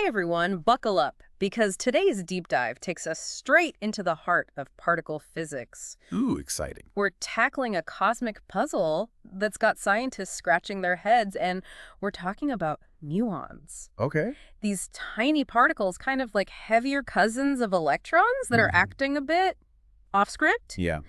Hey everyone, buckle up, because today's deep dive takes us straight into the heart of particle physics. Ooh, exciting. We're tackling a cosmic puzzle that's got scientists scratching their heads, and we're talking about muons. Okay. These tiny particles, kind of like heavier cousins of electrons that are hmm acting a bit off script. Yeah.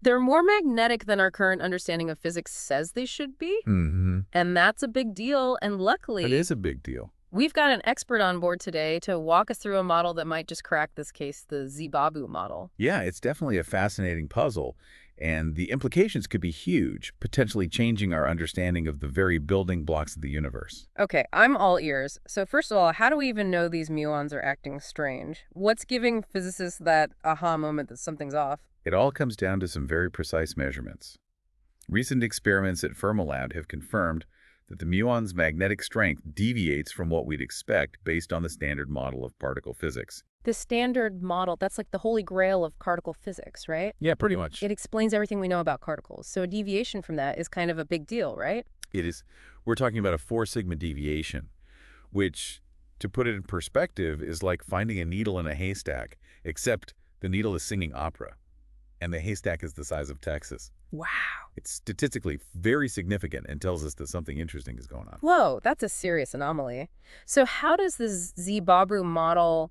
They're more magnetic than our current understanding of physics says they should be, hmm and that's a big deal, and That luckily, is a big deal. we've got an expert on board today to walk us through a model that might just crack this case, the Zee-Babu model. Yeah, it's definitely a fascinating puzzle, and the implications could be huge, potentially changing our understanding of the very building blocks of the universe. Okay, I'm all ears. So first of all, how do we even know these muons are acting strange? What's giving physicists that aha moment that something's off? It all comes down to some very precise measurements. Recent experiments at Fermilab have confirmed that the muon's magnetic strength deviates from what we'd expect based on the standard model of particle physics. The standard model, that's like the holy grail of particle physics, right? Yeah, pretty much. It explains everything we know about particles. So a deviation from that is kind of a big deal, right? It is. We're talking about a 4 sigma deviation, which, to put it in perspective, is like finding a needle in a haystack, except the needle is singing opera, and the haystack is the size of Texas. Wow. It's statistically very significant and tells us that something interesting is going on. Whoa, that's a serious anomaly. So how does this Zee-Babu model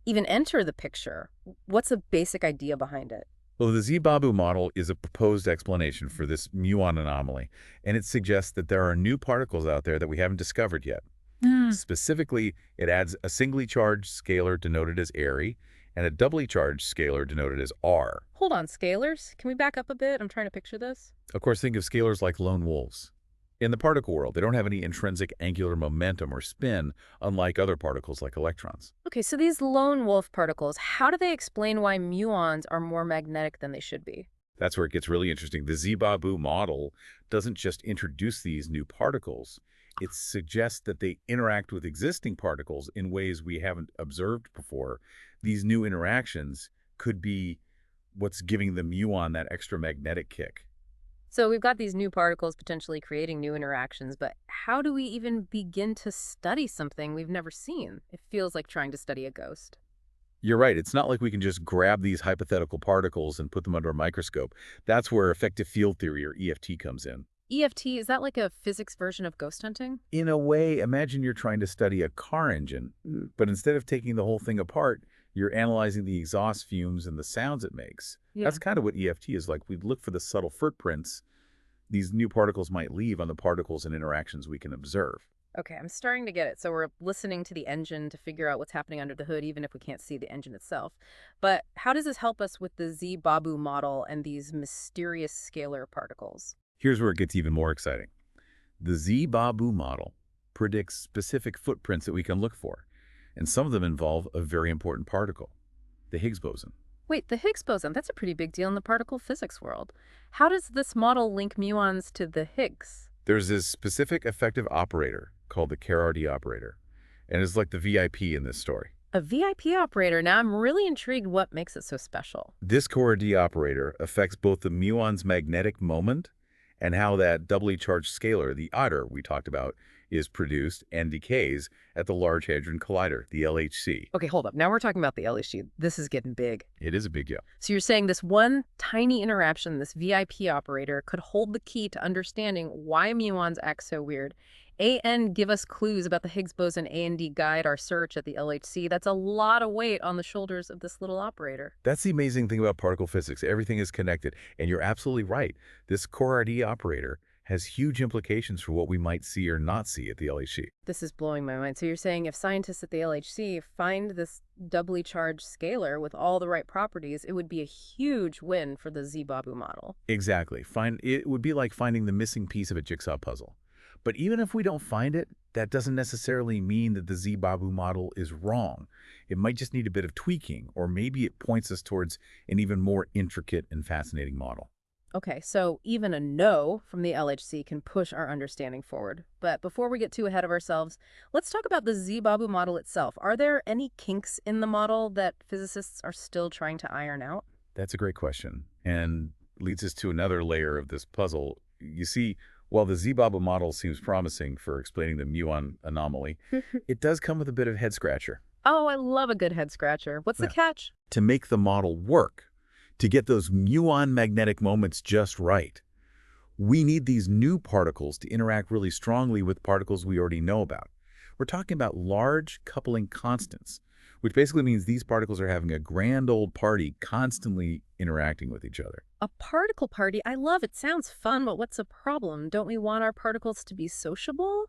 even enter the picture? What's the basic idea behind it? Well, the Zee-Babu model is a proposed explanation for this muon anomaly, and it suggests that there are new particles out there that we haven't discovered yet. Hmm. Specifically, it adds a singly charged scalar denoted as airy and a doubly charged scalar denoted as R. Hold on, scalars? Can we back up a bit? I'm trying to picture this. Of course, think of scalars like lone wolves. In the particle world, they don't have any intrinsic angular momentum or spin, unlike other particles like electrons. Okay, so these lone wolf particles, how do they explain why muons are more magnetic than they should be? That's where it gets really interesting. The Zee-Babu model doesn't just introduce these new particles. It suggests that they interact with existing particles in ways we haven't observed before. These new interactions could be what's giving the muon that extra magnetic kick. So we've got these new particles potentially creating new interactions, but how do we even begin to study something we've never seen? It feels like trying to study a ghost. You're right. It's not like we can just grab these hypothetical particles and put them under a microscope. That's where effective field theory, or EFT, comes in. EFT, is that like a physics version of ghost hunting? In a way, imagine you're trying to study a car engine, but instead of taking the whole thing apart, you're analyzing the exhaust fumes and the sounds it makes. Yeah. That's kind of what EFT is like. We'd look for the subtle footprints these new particles might leave on the particles and interactions we can observe. Okay, I'm starting to get it. So we're listening to the engine to figure out what's happening under the hood, even if we can't see the engine itself. But how does this help us with the Zee-Babu model and these mysterious scalar particles? Here's where it gets even more exciting. The Zee-Babu model predicts specific footprints that we can look for, and some of them involve a very important particle, the Higgs boson. Wait, the Higgs boson, that's a pretty big deal in the particle physics world. How does this model link muons to the Higgs? There's this specific effective operator called the KRD operator, and it's like the VIP in this story. A VIP operator. Now I'm really intrigued what makes it so special. This KRD operator affects both the muon's magnetic moment and how that doubly charged scalar, the otter we talked about, is produced and decays at the Large Hadron Collider, the LHC. Okay, hold up. Now we're talking about the LHC. This is getting big. It is a big deal. So you're saying this one tiny interaction, this VIP operator, could hold the key to understanding why muons act so weird, and give us clues about the Higgs boson A&D guide our search at the LHC. That's a lot of weight on the shoulders of this little operator. That's the amazing thing about particle physics. Everything is connected, and you're absolutely right. This KRD operator has huge implications for what we might see or not see at the LHC. This is blowing my mind. So you're saying if scientists at the LHC find this doubly charged scalar with all the right properties, it would be a huge win for the Zee-Babu model. Exactly. It would be like finding the missing piece of a jigsaw puzzle. But even if we don't find it, that doesn't necessarily mean that the Zee-Babu model is wrong. It might just need a bit of tweaking, or maybe it points us towards an even more intricate and fascinating model. Okay, so even a no from the LHC can push our understanding forward. But before we get too ahead of ourselves, let's talk about the Zee-Babu model itself. Are there any kinks in the model that physicists are still trying to iron out? That's a great question, and leads us to another layer of this puzzle. You see, While the Zee-Babu model seems promising for explaining the muon anomaly, it does come with a bit of head-scratcher. Oh, I love a good head scratcher. What's the Yeah. catch? To make the model work, to get those muon magnetic moments just right, we need these new particles to interact really strongly with particles we already know about. We're talking about large coupling constants, which basically means these particles are having a grand old party constantly interacting with each other. A particle party? I love it. Sounds fun, but what's the problem? Don't we want our particles to be sociable?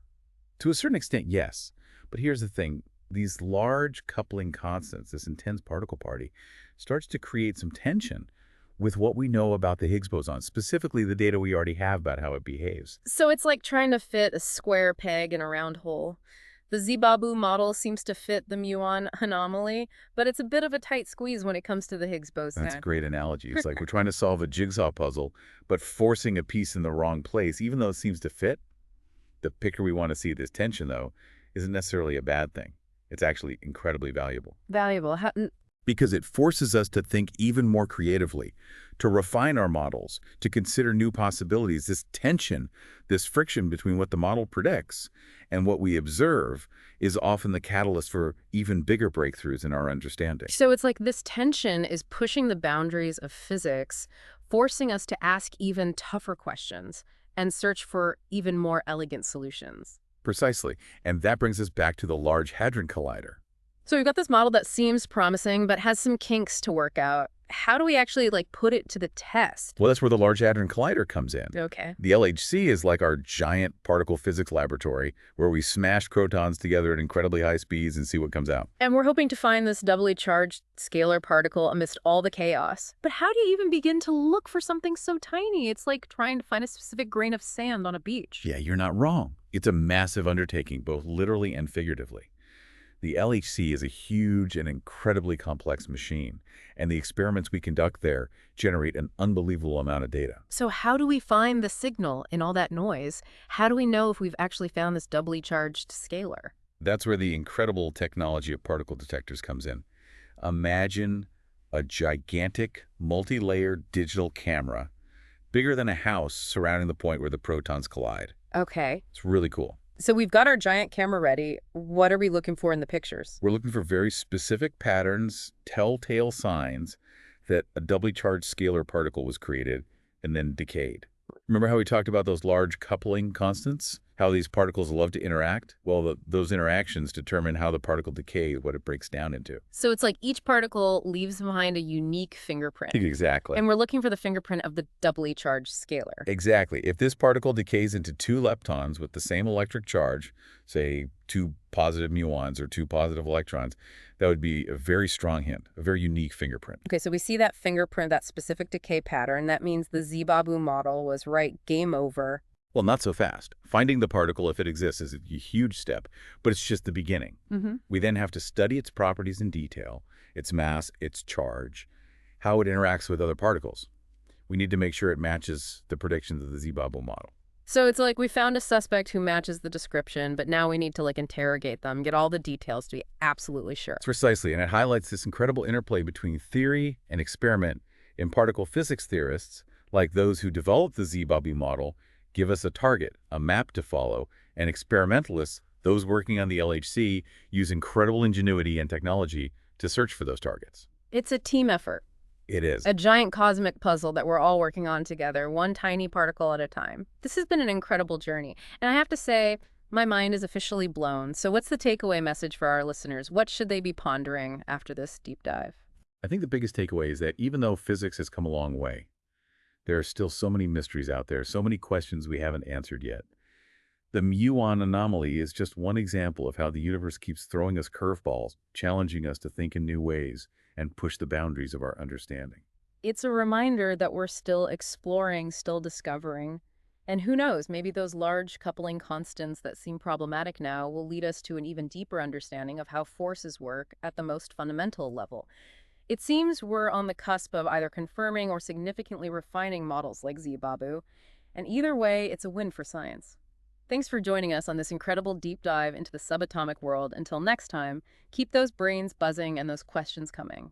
To a certain extent, yes. But here's the thing. These large coupling constants, this intense particle party, starts to create some tension with what we know about the Higgs boson, specifically the data we already have about how it behaves. So it's like trying to fit a square peg in a round hole. The Zee-Babu model seems to fit the muon anomaly, but it's a bit of a tight squeeze when it comes to the Higgs That's a boson. great analogy. It's like we're trying to solve a jigsaw puzzle, but forcing a piece in the wrong place, even though it seems to fit. The picture we want to see, this tension, though, isn't necessarily a bad thing. It's actually incredibly valuable Valuable. because it forces us to think even more creatively, to refine our models, to consider new possibilities. This tension, this friction between what the model predicts and what we observe is often the catalyst for even bigger breakthroughs in our understanding. So it's like this tension is pushing the boundaries of physics, forcing us to ask even tougher questions and search for even more elegant solutions. Precisely. And that brings us back to the Large Hadron Collider. So we've got this model that seems promising, but has some kinks to work out. How do we actually put it to the test? Well, that's where the Large Hadron Collider comes in. Okay. The LHC is like our giant particle physics laboratory where we smash protons together at incredibly high speeds and see what comes out. And we're hoping to find this doubly charged scalar particle amidst all the chaos. But how do you even begin to look for something so tiny? It's like trying to find a specific grain of sand on a beach. Yeah, you're not wrong. It's a massive undertaking, both literally and figuratively. The LHC is a huge and incredibly complex machine, and the experiments we conduct there generate an unbelievable amount of data. So how do we find the signal in all that noise? How do we know if we've actually found this doubly charged scalar? That's where the incredible technology of particle detectors comes in. Imagine a gigantic, multi-layered digital camera, bigger than a house, surrounding the point where the protons collide. Okay. It's really cool. So we've got our giant camera ready. What are we looking for in the pictures? We're looking for very specific patterns, telltale signs that a doubly charged scalar particle was created and then decayed. Remember how we talked about those large coupling constants? How these particles love to interact? Well, those interactions determine how the particle decays, what it breaks down into. So it's like each particle leaves behind a unique fingerprint. Exactly. And we're looking for the fingerprint of the doubly charged scalar. Exactly. If this particle decays into two leptons with the same electric charge, say two positive muons or two positive electrons, that would be a very strong hint, a very unique fingerprint. Okay, so we see that fingerprint, that specific decay pattern. That means the Zee-Babu model was right. Game over. Well, not so fast. Finding the particle, if it exists, is a huge step, but it's just the beginning. We then have to study its properties in detail, its mass, its charge, how it interacts with other particles. We need to make sure it matches the predictions of the Zee-Babu model. So it's like we found a suspect who matches the description, but now we need to interrogate them, get all the details to be absolutely sure. Precisely, and it highlights this incredible interplay between theory and experiment. In particle physics, theorists, like those who developed the Zee-Babu model, give us a target, a map to follow, and experimentalists, those working on the LHC, use incredible ingenuity and technology to search for those targets. It's a team effort, It is. a giant cosmic puzzle that we're all working on together, one tiny particle at a time. This has been an incredible journey, and I have to say, my mind is officially blown. So what's the takeaway message for our listeners? What should they be pondering after this deep dive? I think the biggest takeaway is that even though physics has come a long way, there are still so many mysteries out there, so many questions we haven't answered yet. The muon anomaly is just one example of how the universe keeps throwing us curveballs, challenging us to think in new ways and push the boundaries of our understanding. It's a reminder that we're still exploring, still discovering. And who knows, maybe those large coupling constants that seem problematic now will lead us to an even deeper understanding of how forces work at the most fundamental level. It seems we're on the cusp of either confirming or significantly refining models like Zee-Babu, and either way, it's a win for science. Thanks for joining us on this incredible deep dive into the subatomic world. Until next time, keep those brains buzzing and those questions coming.